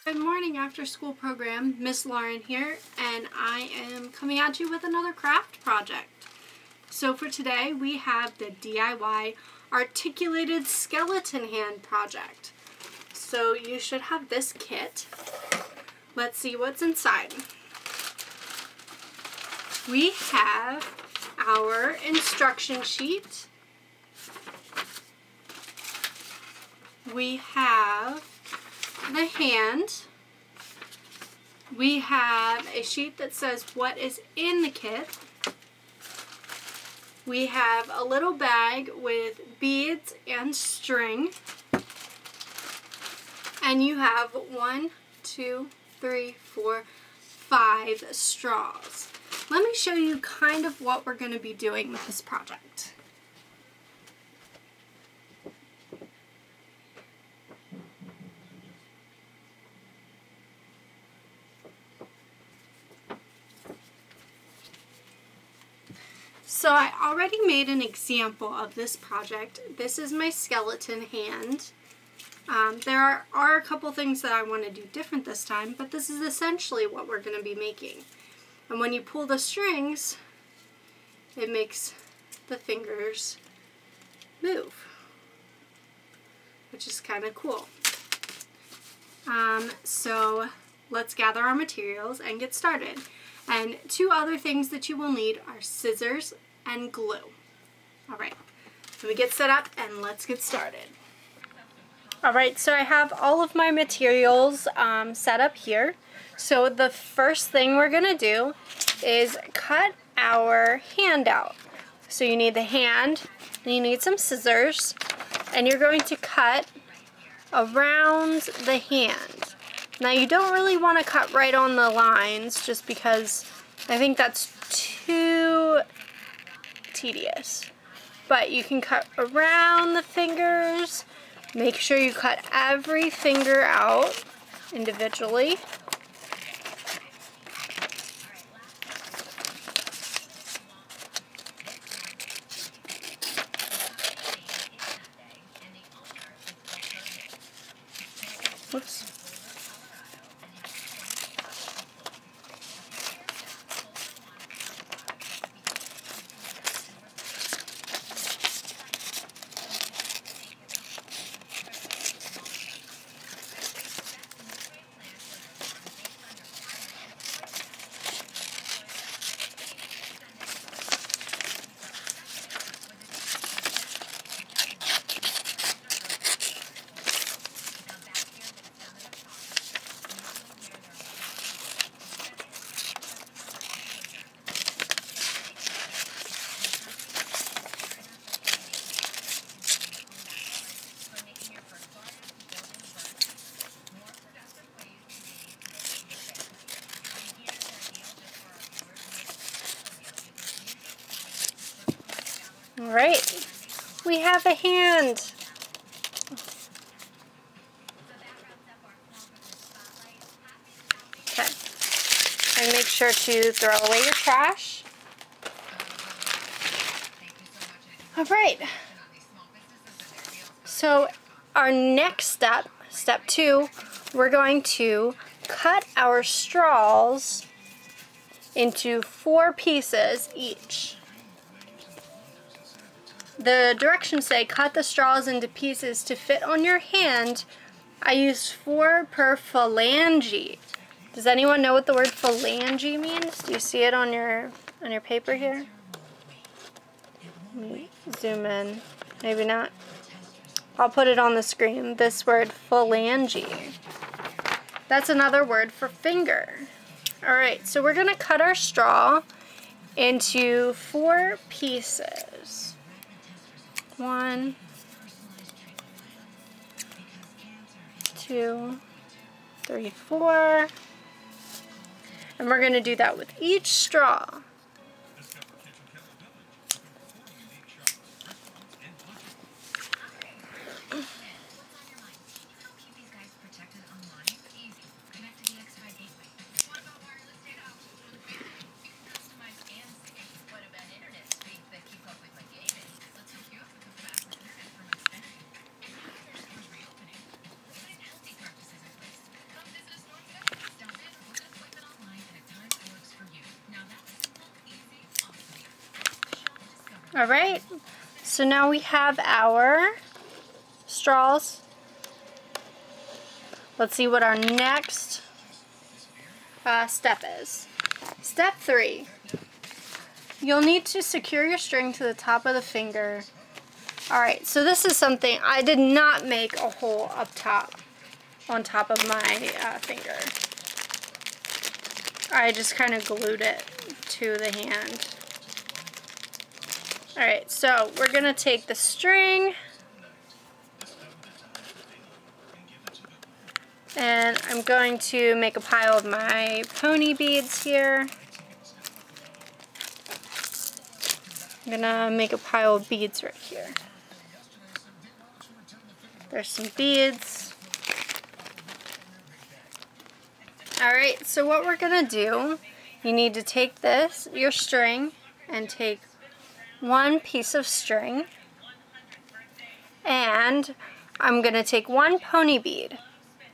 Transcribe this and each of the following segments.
Good morning, after school program. Miss Lauren here, and I am coming at you with another craft project. So for today we have the DIY articulated skeleton hand project. So you should have this kit. Let's see what's inside. We have our instruction sheet. We have the hand. We have a sheet that says what is in the kit. We have a little bag with beads and string. And you have 1, 2, 3, 4, 5 straws. Let me show you kind of what we're going to be doing with this project. So I already made an example of this project. This is my skeleton hand. There are a couple things that I want to do different this time, but this is essentially what we're going to be making. And when you pull the strings, it makes the fingers move, which is kind of cool. So let's gather our materials and get started. And 2 other things that you will need are scissors and glue. Alright, so we get set up and let's get started. Alright, so I have all of my materials set up here. So the first thing we're going to do is cut our hand out. So you need the hand, and you need some scissors, and you're going to cut around the hand. Now you don't really want to cut right on the lines just because I think that's too tedious. But you can cut around the fingers. Make sure you cut every finger out individually. Whoops. All right, we have a hand. Okay, and make sure to throw away your trash. All right, so our next step, step 2, we're going to cut our straws into 4 pieces each. The directions say cut the straws into pieces to fit on your hand. I used 4 per phalange. Does anyone know what the word phalange means? Do you see it on your paper here? Let me zoom in. Maybe not. I'll put it on the screen. This word phalange. That's another word for finger. Alright, so we're going to cut our straw into 4 pieces. 1, 2, 3, 4. And we're going to do that with each straw. Alright, so now we have our straws. Let's see what our next step is. Step 3. You'll need to secure your string to the top of the finger. Alright, so this is something, I did not make a hole up top, on top of my finger. I just kind of glued it to the hand. Alright, so we're going to take the string and I'm going to make a pile of my pony beads here. I'm going to make a pile of beads right here. There's some beads. Alright, so what we're going to do, you need to take this, your string, and take 1 piece of string, and I'm going to take 1 pony bead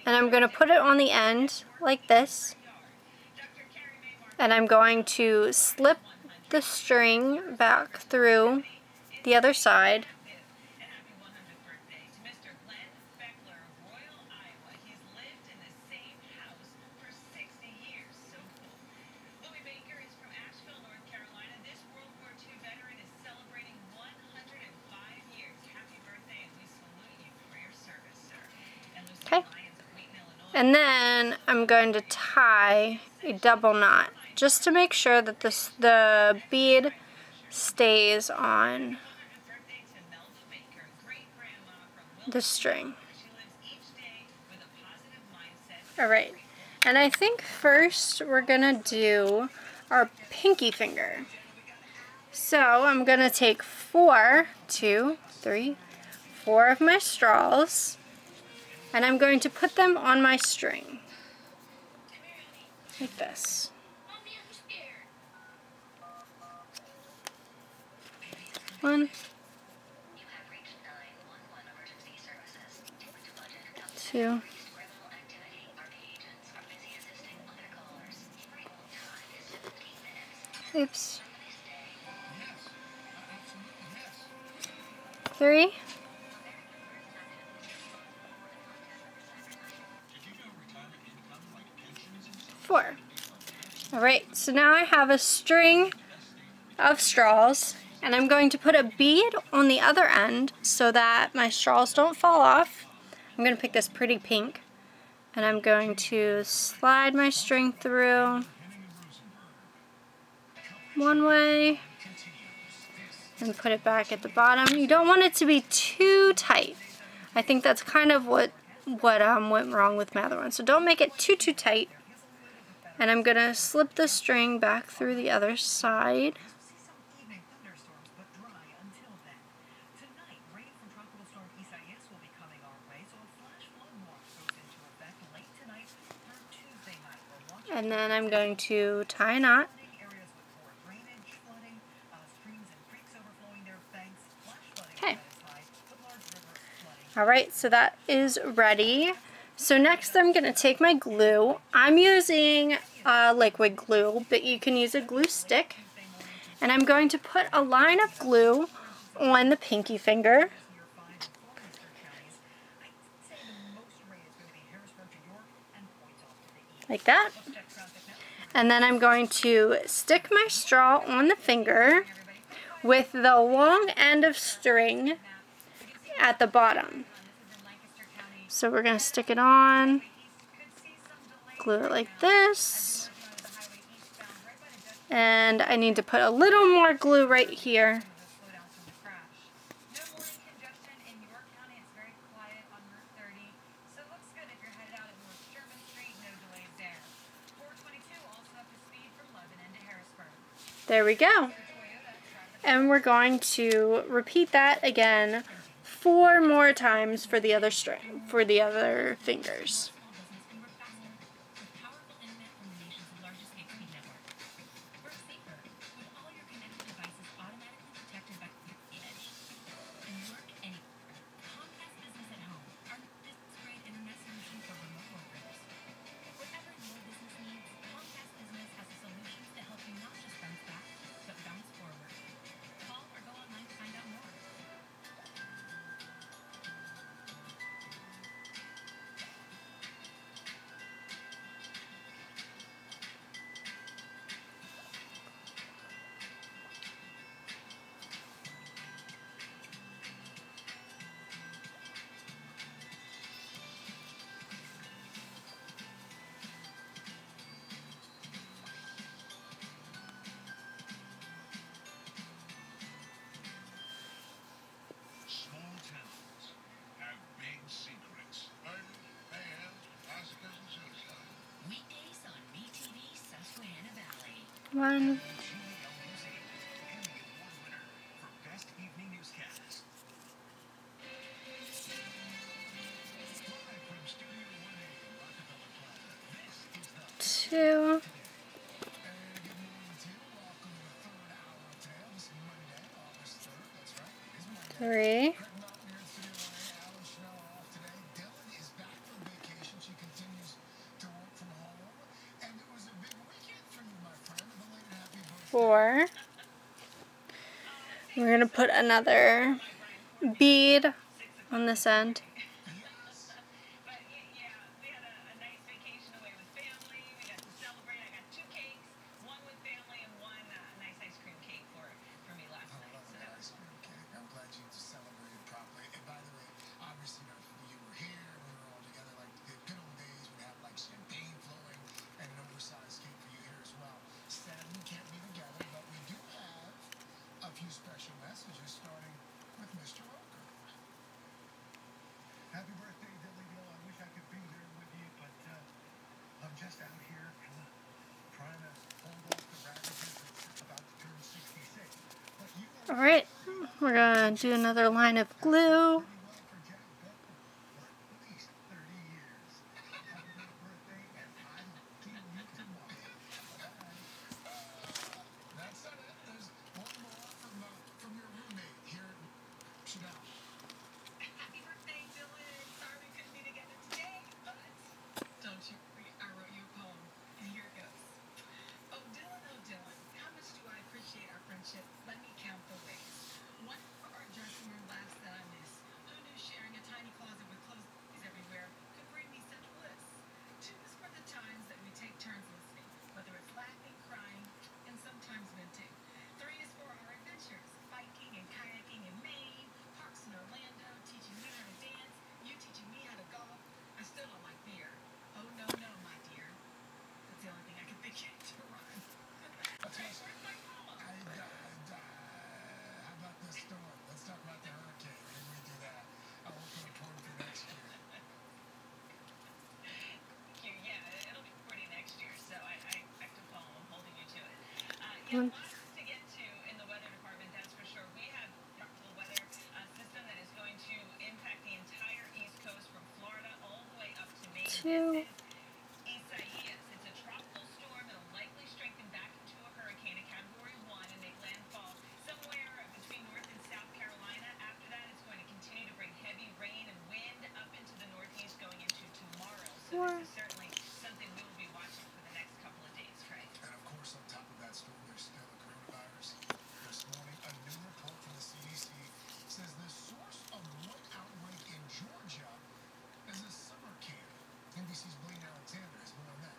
and I'm going to put it on the end like this, and I'm going to slip the string back through the other side. Okay, and then I'm going to tie a double knot just to make sure that the bead stays on the string. Alright, and I think first we're going to do our pinky finger. So I'm going to take 4 of my straws, and I'm going to put them on my string, like this. One, 2, oops, 3, 4. Alright, so now I have a string of straws, and I'm going to put a bead on the other end so that my straws don't fall off. I'm going to pick this pretty pink, and I'm going to slide my string through one way and put it back at the bottom. You don't want it to be too tight. I think that's kind of what went wrong with my other one. So don't make it too tight. And I'm going to slip the string back through the other side. And then I'm going to tie a knot. Okay. Alright, so that is ready. So next I'm going to take my glue. I'm using liquid glue, but you can use a glue stick. And I'm going to put a line of glue on the pinky finger. Like that. And then I'm going to stick my straw on the finger with the long end of string at the bottom. So we're going to stick it on, glue it like this, and I need to put a little more glue right here. There we go. And we're going to repeat that again 4 more times for the other string, for the other fingers. One. 2. 3. 4. We're going to put another bead on this end. Special messages starting with Mr. Roker. Happy birthday, Dilly Dill. I wish I could be there with you, but I'm just out here trying to hold off the ravages that's about to turn 66. But you are Alright, we're going to do another line of glue. Let me count the ways. One for our dressing room laughs that I miss. Who knew sharing a tiny closet with clothes everywhere could bring me such bliss? 2 is for the times that we take turns listening, whether it's laughing, crying, and sometimes venting. 3 is for our adventures, biking and kayaking in Maine, parks in Orlando, teaching me how to dance, you teaching me how to golf. I still don't like beer. Oh, no, no, my dear. That's the only thing I can think of to rhyme. Okay, where's my mama? How about the storm? Let's talk about the hurricane. Maybe we do that. I'll look forward for next year. Yeah, it'll be pretty next year, so I expect to follow. I'm holding you to it. Lots to get to in the weather department, that's for sure. We have a weather system that is going to impact the entire East Coast from Florida all the way up to Maine. 2. Isaias. It's a tropical So this is certainly something we will be watching for the next couple of days, Craig. And of course, on top of that story, there's still the coronavirus. This morning, a new report from the CDC says the source of one outbreak in Georgia is a summer camp. NBC's Blaine Alexander has more on that.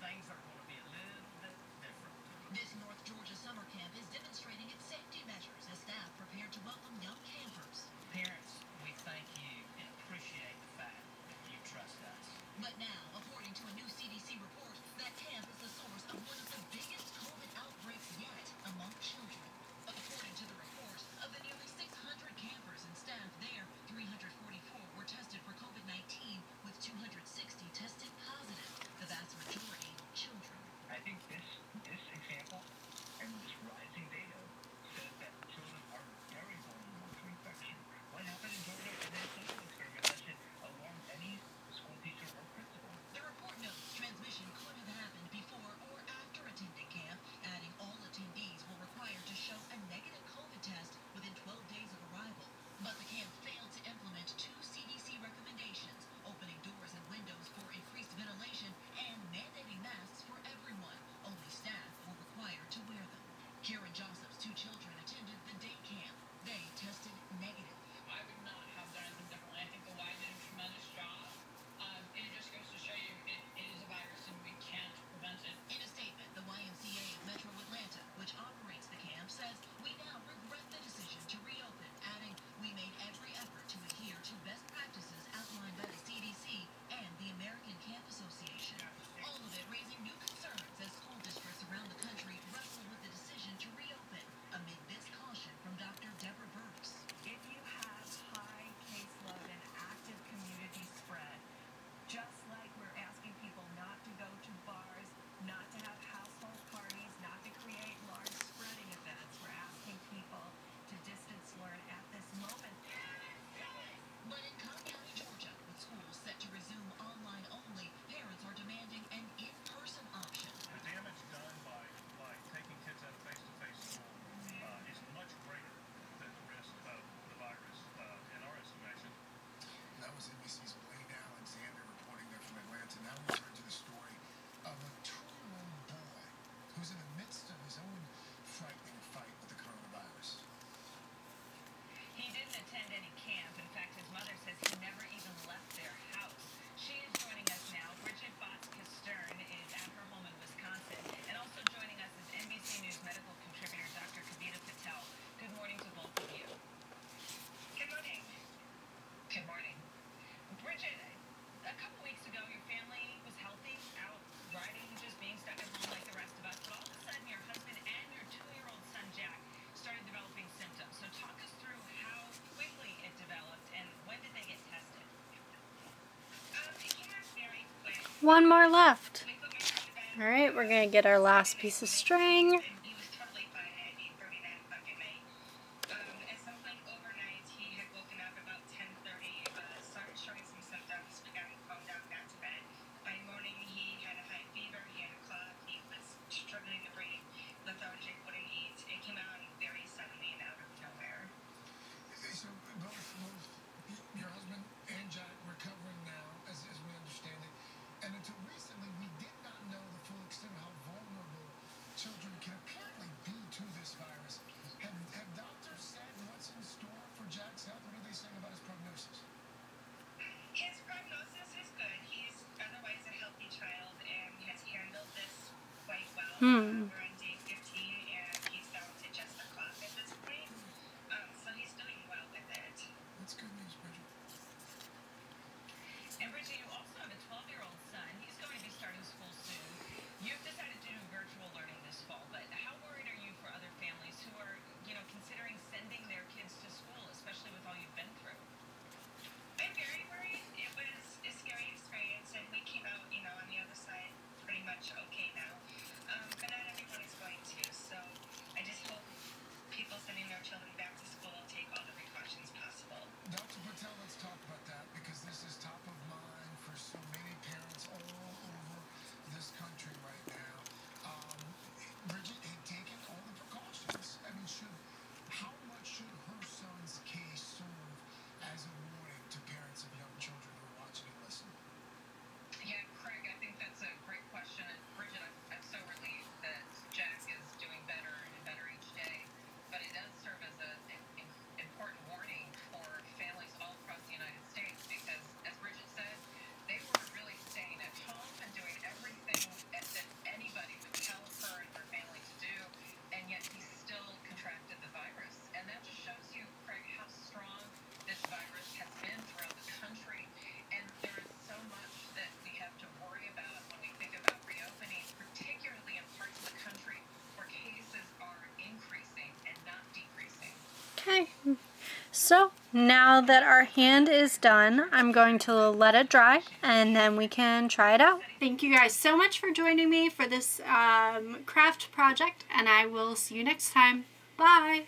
Things are going to be a little bit different. This North Georgia summer camp is demonstrating its safety measures as staff prepare to welcome young campers. Parents, we thank you and appreciate the fact that you trust us. But now, according to a new CDC report, that camp is the source of one of the biggest COVID outbreaks yet among children. According to the report, of the nearly 600 campers and staff there, 344 were tested for COVID-19, with 260 tested positive, the vast majority children. I think this example and this rising data says that children are very vulnerable to infection. What happened in Georgia in this social experiment doesn't alarm any school teacher or principal. The report notes transmission could have happened before or after attending camp, adding all attendees were required to show a negative COVID test within 12 days of arrival. But the camp failed to implement 2 CDC recommendations, opening doors and windows for increased ventilation and mandating masks for everyone. Only staff were required to wear them. Karen Joseph's 2 children attended the day camp. They tested negative. I would not have done anything differently. I think the Y did a tremendous job. It just goes to show you it is a virus and we can't prevent it. In a statement, the YMCA of Metro Atlanta, which operates the camp, says, "We now regret the decision to reopen," adding, "We made every effort to adhere to best practices outlined by the CDC and the American Camp Association." All of it raising new concerns as school districts around the country wrestle with the decision to reopen amid this caution from Dr. Deborah Burks. If you have high caseload and active community spread, just like we're asking people not to go to bars, not to have household parties, not to create large spreading events, we're asking people to distance learn at this moment. But in Cobb County, Georgia, with schools set to resume online only, parents are demanding an in-person option. The damage done by taking kids out of face-to-face school is much greater than the risk of the virus in our estimation. That was NBC's Blaine Alexander reporting there from Atlanta. Now we turn to the story of a 2-year-old boy who's in the midst of his own frightening fight with the coronavirus. He didn't attend any camp. In fact, his mother says he never even left their house. She is joining us now. Bridget Botska-Stern is at her home in Wisconsin. And also joining us is NBC News medical contributor Dr. Kavita Patel. Good morning to both of you. Good morning. Good morning. Bridget, a couple weeks ago, your family was healthy, out riding, just being stuck at home like the rest of us. But all of a sudden, your husband and your 2-year-old son, Jack, started developing symptoms. So talk us through how quickly it developed and when did they get tested? It came out very quick. One more left. We put my son to bed. All right, we're going to get our last piece of string. And he was totally fine at 8:30 that fucking night. At some point overnight, he had woken up about 10:30, started showing some symptoms. We got him calmed down, got to bed. By morning, he had a high fever, he had a cough, he was struggling to breathe, lethargic, wouldn't eat. It came out very suddenly and out of nowhere. So both your husband and Jack recovering now, as we understand it. And until recently, we did not know the full extent of how vulnerable children can apparently be to this virus. Have doctors said what's in store for Jack's health? What are they saying about his prognosis? His prognosis is good. He's otherwise a healthy child and has handled this quite well. We're on day 15 and he's down to just a cough at this point. So he's doing well with it. That's good news, Bridget. And Bridget, you also have a 12-year-old son. He's going to be starting school soon. You've decided to do virtual learning this fall, but how worried are you for other families who are, considering sending their kids to school, especially with all you've been through? I'm very worried. It was a scary experience and we came out, on the other side pretty much okay now. But not everyone Okay. So now that our hand is done, I'm going to let it dry and then we can try it out. Thank you guys so much for joining me for this craft project, and I will see you next time. Bye!